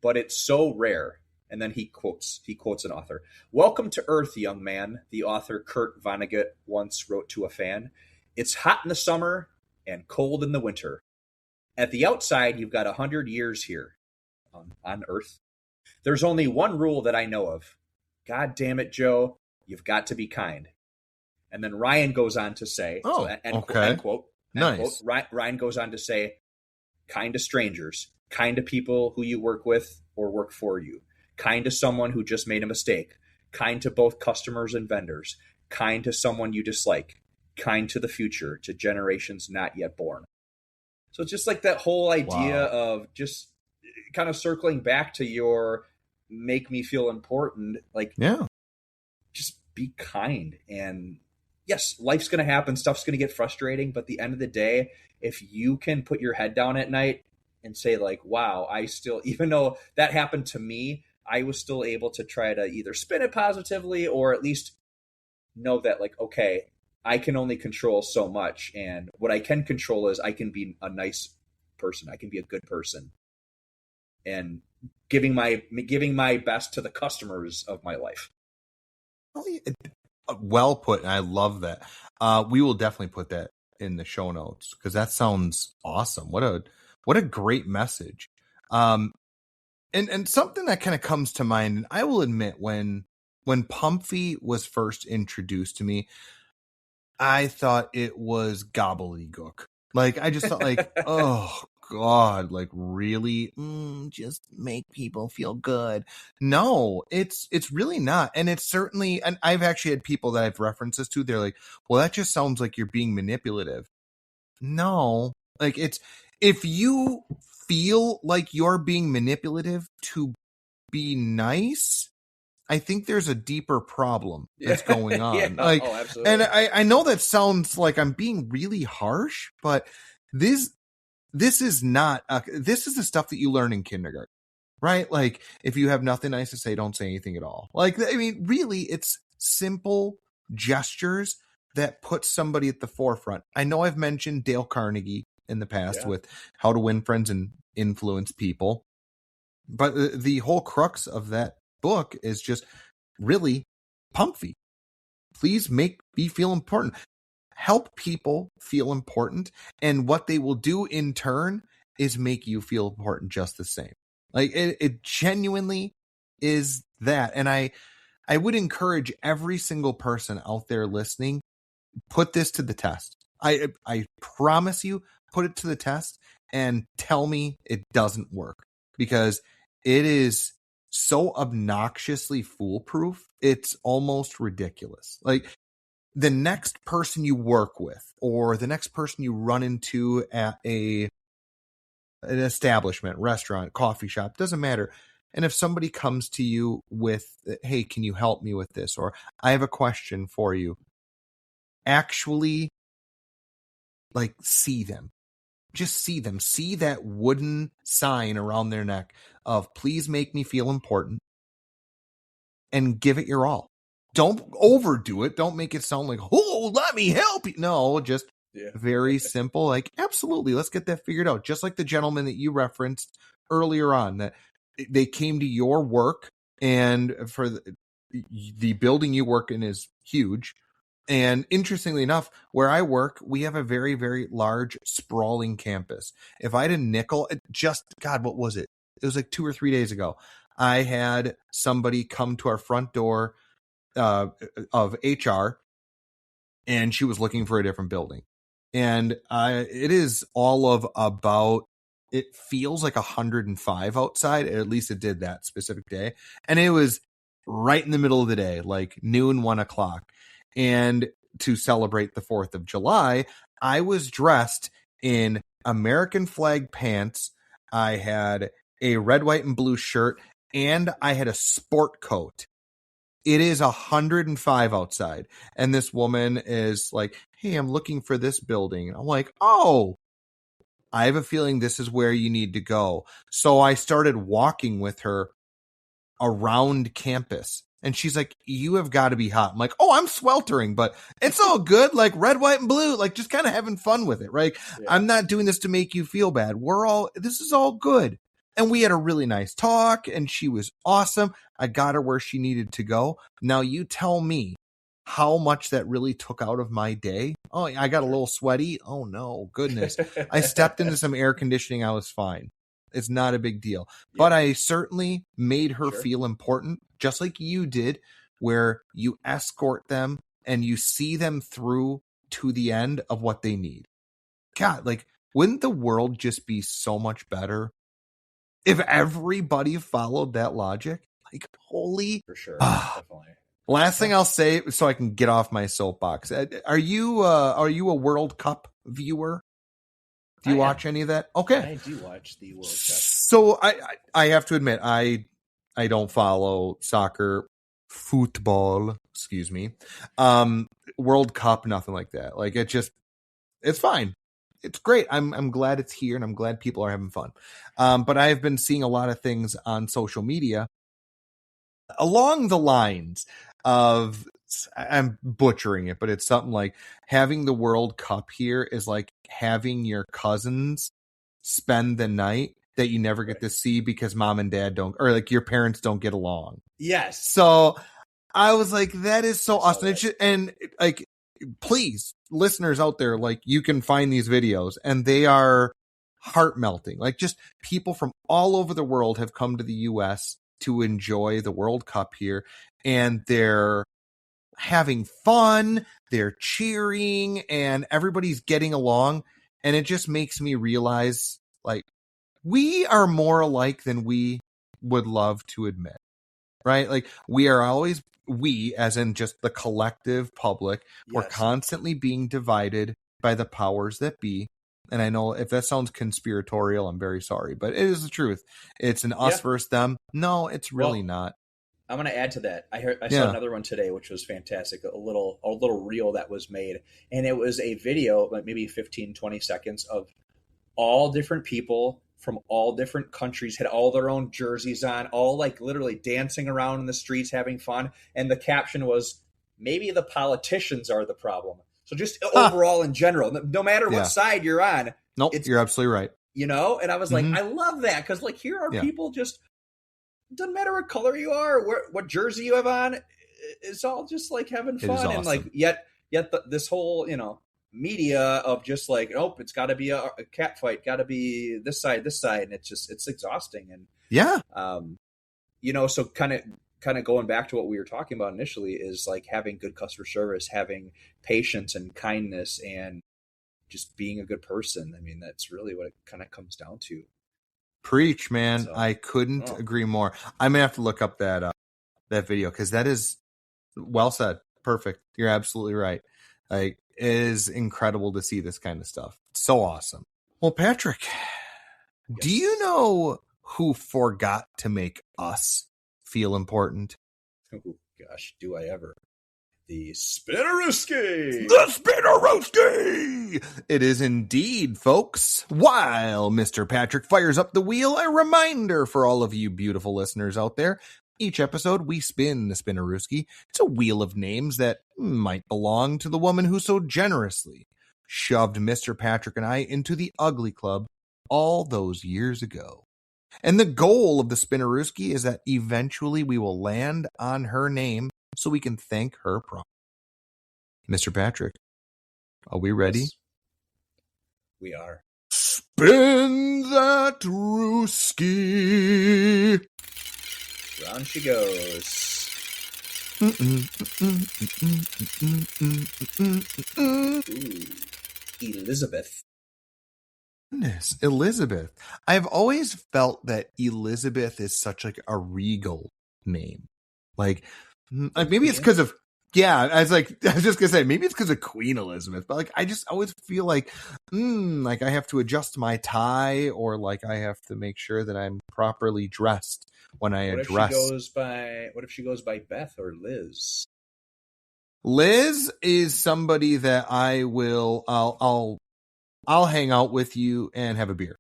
but it's so rare." And then he quotes an author. "Welcome to Earth, young man," the author Kurt Vonnegut once wrote to a fan. "It's hot in the summer and cold in the winter. At the outside, you've got 100 years here on Earth. There's only one rule that I know of. God damn it, Joe, you've got to be kind." And then Ryan goes on to say, end quote. Nice. Ryan goes on to say, "Kind to strangers, kind to people who you work with or work for you, kind to someone who just made a mistake, kind to both customers and vendors, kind to someone you dislike, kind to the future, to generations not yet born." So just like that whole idea of just kind of circling back to your make me feel important, like, just be kind. And yes, life's going to happen. Stuff's going to get frustrating. But at the end of the day, if you can put your head down at night and say like, wow, I still, even though that happened to me, I was still able to try to either spin it positively or at least know that like, okay, I can only control so much. And what I can control is I can be a nice person. I can be a good person and giving my best to the customers of my life. Well put. And I love that. We will definitely put that in the show notes because that sounds awesome. What a great message. And something that kind of comes to mind, and I will admit when Pum-Fee was first introduced to me, I thought it was gobbledygook. Like I just thought like, oh God, like really, just make people feel good. No, it's really not. And it's certainly, and I've actually had people that I've referenced this to, they're like, well, that just sounds like you're being manipulative. No, like if you feel like you're being manipulative to be nice, I think there's a deeper problem that's going on. Absolutely. And I know that sounds like I'm being really harsh, but this is not, this is the stuff that you learn in kindergarten, right? Like if you have nothing nice to say, don't say anything at all. Like, I mean, really it's simple gestures that put somebody at the forefront. I know I've mentioned Dale Carnegie in the past with How to Win Friends and Influence People, but the whole crux of that book is just really Pum-Fee. Please make me feel important. Help people feel important, and what they will do in turn is make you feel important just the same. Like it genuinely is that. And I would encourage every single person out there listening, put this to the test. I promise you, put it to the test and tell me it doesn't work, because it is so obnoxiously foolproof. It's almost ridiculous. Like the next person you work with or the next person you run into at an establishment, restaurant, coffee shop, doesn't matter. And if somebody comes to you with, hey, can you help me with this? Or I have a question for you. Actually, like, see them. Just see them. See that wooden sign around their neck of please make me feel important, and give it your all. Don't overdo it. Don't make it sound like, oh, let me help you. No, just very simple. Like, absolutely. Let's get that figured out. Just like the gentleman that you referenced earlier on, that they came to your work, and for the building you work in is huge. And interestingly enough, where I work, we have a very, very large, sprawling campus. If I had a nickel, God, what was it? It was like 2 or 3 days ago. I had somebody come to our front door of HR, and she was looking for a different building. And it is all of about, it feels like 105 outside. At least it did that specific day. And it was right in the middle of the day, like noon, 1 o'clock. And to celebrate the 4th of July, I was dressed in American flag pants. I had a red, white, and blue shirt, and I had a sport coat. It is 105 outside. And this woman is like, hey, I'm looking for this building. And I'm like, oh, I have a feeling this is where you need to go. So I started walking with her around campus, And she's like, you have got to be hot. I'm like, oh, I'm sweltering, but it's all good. Like red, white, and blue, like just kind of having fun with it, right? Yeah. I'm not doing this to make you feel bad. This is all good. And we had a really nice talk and she was awesome. I got her where she needed to go. Now you tell me how much that really took out of my day. Oh, I got a little sweaty. Oh no, goodness. I stepped into some air conditioning. I was fine. It's not a big deal, but I certainly made her feel important, just like you did, where you escort them and you see them through to the end of what they need. God, like, wouldn't the world just be so much better if everybody followed that logic? Like, holy. For sure. Definitely. Last thing I'll say, so I can get off my soapbox. Are you a World Cup viewer? Do you watch any of that? Okay. I do watch the World Cup. So I have to admit, I don't follow soccer, football, excuse me. World Cup, nothing like that. Like it's fine. It's great. I'm glad it's here and I'm glad people are having fun. But I've been seeing a lot of things on social media along the lines of, I'm butchering it, but it's something like having the World Cup here is like having your cousins spend the night that you never get to see because mom and dad don't, or like your parents don't get along. Yes. So I was like, that is so awesome. And like, please, listeners out there, like you can find these videos and they are heart melting. Like just people from all over the world have come to the US to enjoy the World Cup here, and they're having fun, they're cheering, and everybody's getting along. And it just makes me realize, like, we are more alike than we would love to admit, right? Like, we, as in just the collective public, we're constantly being divided by the powers that be. And I know if that sounds conspiratorial, I'm very sorry, but it is the truth. It's an us versus them. No, it's really not. I'm going to add to that. I saw another one today, which was fantastic. A little reel that was made, and it was a video, like maybe 15, 20 seconds of all different people from all different countries, had all their own jerseys on, all like literally dancing around in the streets, having fun. And the caption was, maybe the politicians are the problem. So just overall in general, no matter what side you're on. Nope, you're absolutely right. You know, and I was like, I love that, because like here are people just, doesn't matter what color you are, what jersey you have on, it's all just like having fun. Awesome. And like yet this whole, you know, media of just like, nope, it's got to be a cat fight, got to be this side, and it's exhausting. And you know, so kind of going back to what we were talking about initially is like having good customer service, having patience and kindness, and just being a good person. I mean, that's really what it kind of comes down to. Preach, man. So, I couldn't agree more. I'm gonna have to look up that video, because that is well said. Perfect. You're absolutely right. Like, it is incredible to see this kind of stuff. It's so awesome. Well, Patrick, do you know who forgot to make us feel important? Oh gosh, do I ever? The Spinnerooski! The Spinnerooski! It is indeed, folks. While Mr. Patrick fires up the wheel, a reminder for all of you beautiful listeners out there. Each episode, we spin the Spinnerooski. It's a wheel of names that might belong to the woman who so generously shoved Mr. Patrick and I into the Ugly Club all those years ago. And the goal of the Spinnerooski is that eventually we will land on her name so we can thank her properly. Mr. Patrick, are we ready? Yes, we are. Spin that rooski. Round she goes. Ooh, Elizabeth. Goodness, Elizabeth. I've always felt that Elizabeth is such like a regal name. Like maybe it's because of, I was just gonna say, maybe it's because of Queen Elizabeth, but like I just always feel like I have to adjust my tie, or like I have to make sure that I'm properly dressed when I address. What if she goes by Beth or Liz? Liz is somebody that I'll hang out with you and have a beer.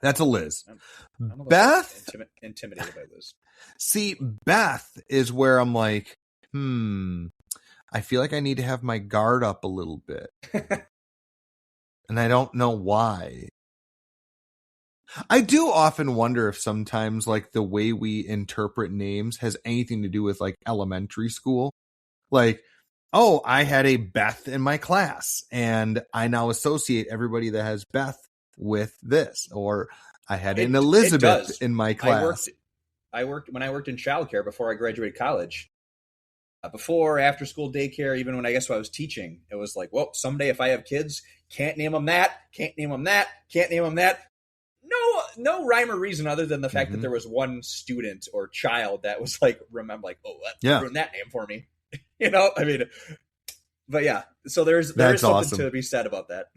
That's a Liz. I'm a little Beth? Intimidated by Liz. See, Beth is where I'm like, I feel like I need to have my guard up a little bit. And I don't know why. I do often wonder if sometimes like the way we interpret names has anything to do with like elementary school. Like, oh, I had a Beth in my class and I now associate everybody that has Beth with this. Or I had an Elizabeth in my class. When I worked in childcare before I graduated college. Before, after school daycare, even when I was teaching, it was like, well, someday if I have kids, can't name them that, can't name them that, can't name them that. No rhyme or reason other than the fact that there was one student or child that was like, remember, like, oh, ruined that name for me. I mean, but yeah, so there is something awesome to be said about that.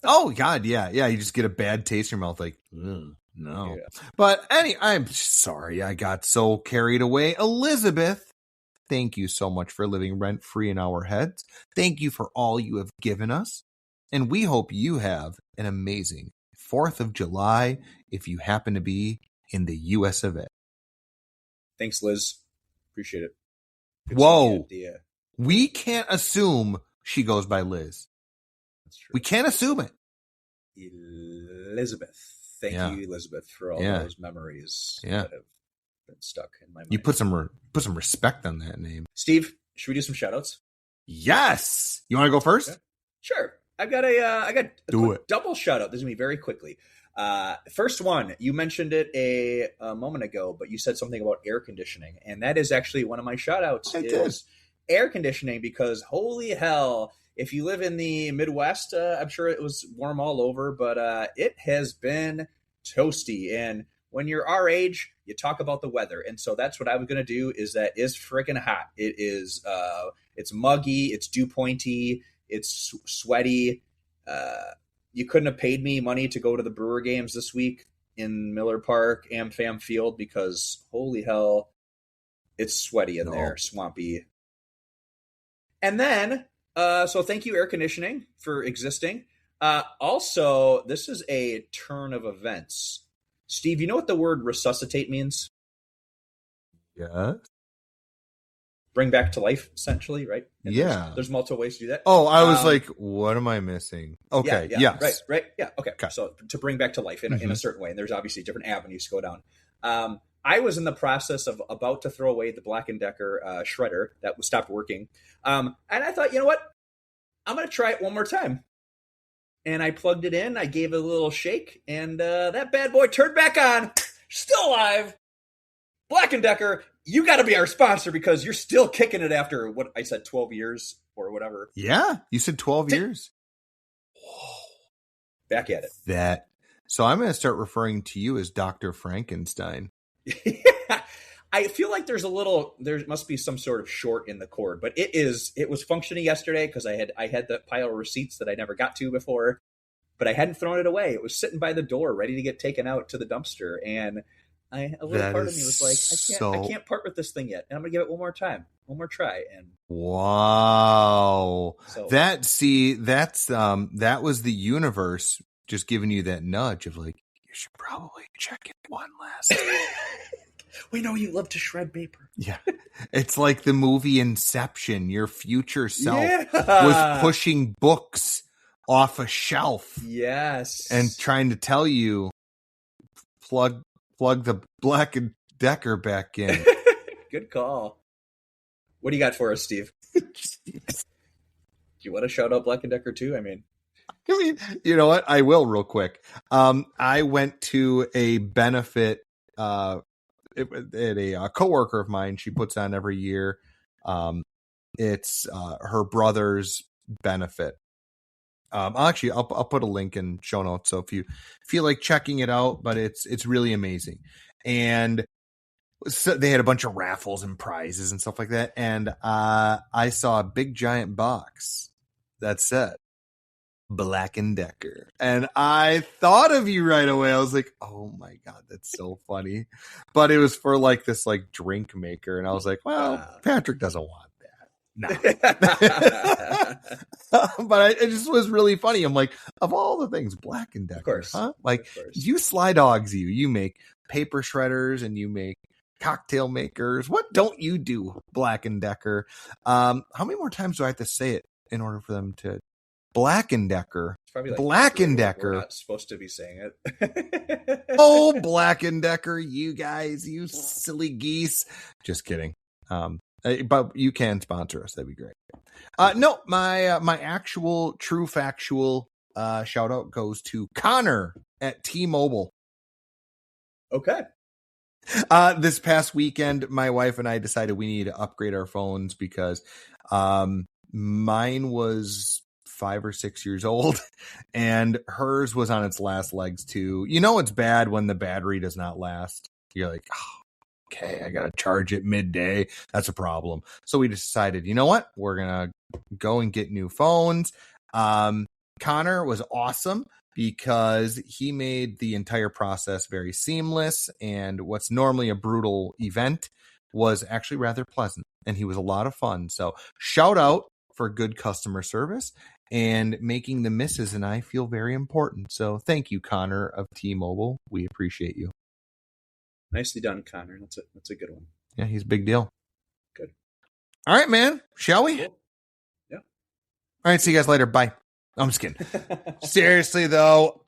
Oh God, yeah. You just get a bad taste in your mouth, like, no. Yeah. But I'm sorry, I got so carried away. Elizabeth, thank you so much for living rent-free in our heads. Thank you for all you have given us, and we hope you have an amazing 4th of July if you happen to be in the US of A. Thanks, Liz. Appreciate it. Whoa. We can't assume she goes by Liz. That's true. We can't assume it. Elizabeth. Thank you, Elizabeth, for all those memories that have been stuck in my mind. You put some respect on that name. Steve, should we do some shout-outs? Yes. You want to go first? Yeah. Sure. I've got a double shout-out. This is going to be very quickly. First one, you mentioned it a moment ago, but you said something about air conditioning, and that is actually one of my shout-outs. Is air conditioning, because holy hell, if you live in the Midwest, I'm sure it was warm all over, but it has been toasty. And when you're our age, you talk about the weather. And so that's what I was going to do is that is freaking hot. It is, it's muggy, it's dew pointy, it's sweaty. You couldn't have paid me money to go to the Brewer games this week in Miller Park, AmFam Field, because holy hell, it's sweaty in there, swampy. And then, so thank you, air conditioning, for existing. Also, this is a turn of events. Steve, you know what the word resuscitate means? Yeah. Bring back to life, essentially, right? And yeah. There's multiple ways to do that. Oh, I was like, what am I missing? Okay. Yeah, yes. Right. Yeah. Okay. So to bring back to life in a certain way, and there's obviously different avenues to go down. I was in the process of about to throw away the Black & Decker shredder that stopped working. And I thought, you know what? I'm going to try it one more time. And I plugged it in. I gave it a little shake, and that bad boy turned back on. Still alive. Black & Decker, you got to be our sponsor because you're still kicking it after what I said, 12 years or whatever. Yeah, you said 12 years. Whoa. Back at it. So I'm going to start referring to you as Dr. Frankenstein. I feel like there must be some sort of short in the cord, but it was functioning yesterday because I had the pile of receipts that I never got to before, but I hadn't thrown it away. It was sitting by the door ready to get taken out to the dumpster. And a little part of me was like, I can't part with this thing yet. And I'm going to give it one more try. And wow. So, that was the universe just giving you that nudge of like, you should probably check it one last time. We know you love to shred paper. Yeah. It's like the movie Inception. Your future self was pushing books off a shelf. Yes. And trying to tell you, plug the Black & Decker back in. Good call. What do you got for us, Steve? Do you want to shout out Black & Decker too? I mean, you know what? I will real quick. I went to a benefit at a coworker of mine. She puts on every year. It's her brother's benefit. I'll put a link in show notes. So if you feel like checking it out, but it's really amazing. And so they had a bunch of raffles and prizes and stuff like that. And I saw a big giant box that said Black & Decker. And I thought of you right away. I was like, oh my God, that's so funny. But it was for like this like drink maker. And I was like, well, Patrick doesn't want that. No. But it just was really funny. I'm like, of all the things, Black & Decker, Of course. huh? Like, Of course. you sly dogs, you make paper shredders and you make cocktail makers. What don't you do, Black & Decker? How many more times do I have to say it in order for them to Black & Decker? It's probably like Black three. & Decker. We're not supposed to be saying it. Oh, Black & Decker, you guys, you silly geese. Just kidding. But you can sponsor us. That'd be great. No, my actual true factual shout out goes to Connor at T-Mobile. Okay. This past weekend, my wife and I decided we need to upgrade our phones because mine was 5 or 6 years old and hers was on its last legs too. You know, it's bad when the battery does not last. You're like, oh, okay, I got to charge it midday. That's a problem. So we decided, you know what? We're going to go and get new phones. Connor was awesome because he made the entire process very seamless. And what's normally a brutal event was actually rather pleasant. And he was a lot of fun. So shout out for good customer service and making the missus and I feel very important. So thank you, Connor of T-Mobile. We appreciate you. Nicely done, Connor. That's a good one. Yeah, he's a big deal. Good. All right, man. Shall we? Cool. Yeah. All right. See you guys later. Bye. I'm just kidding. Seriously, though,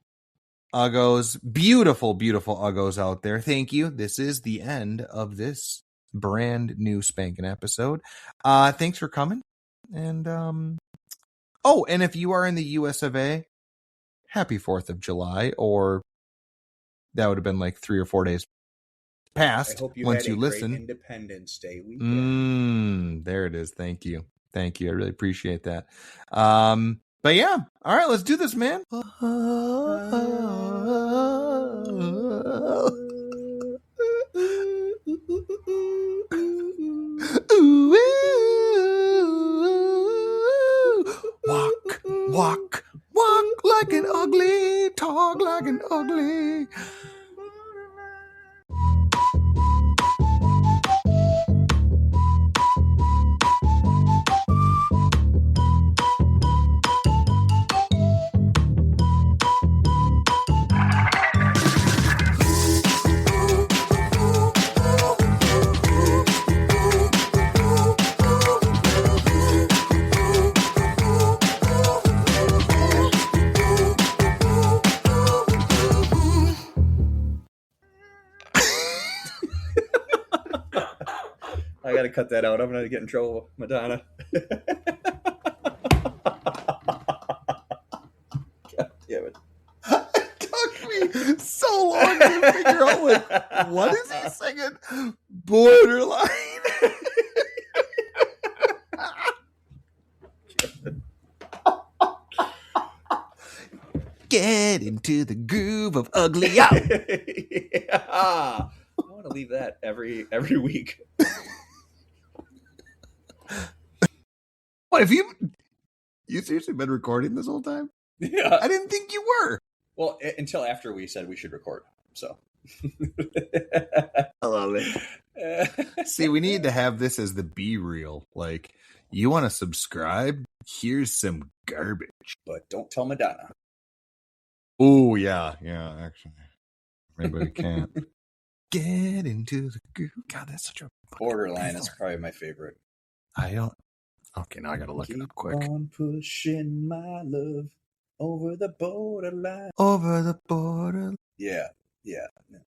Uggos, beautiful, beautiful Uggos out there. Thank you. This is the end of this brand new spanking episode. Thanks for coming. And, and if you are in the US of A, happy 4th of July, or that would have been like 3 or 4 days past. I hope you once had you a listen. great Independence Day weekend. There it is. Thank you. Thank you. I really appreciate that. But yeah, all right, let's do this, man. Walk, walk, walk like an ugly, talk like an ugly. I gotta cut that out. I'm gonna get in trouble, Madonna. God damn it. It took me so long to figure out what is he singing? Borderline. Get into the groove of ugly out. Yeah. I want to leave that every week. What have you seriously been recording this whole time? Yeah. I didn't think you were. Well, until after we said we should record. So I love it. See, we need to have this as the B-reel. Like, you want to subscribe? Here's some garbage. But don't tell Madonna. Oh, yeah, actually. Everybody can't. Get into the groove. God, that's such a... Borderline is probably my favorite. I don't... Okay, now I gotta look it up quick. Keep on pushing my love over the borderline. Over the border. Yeah.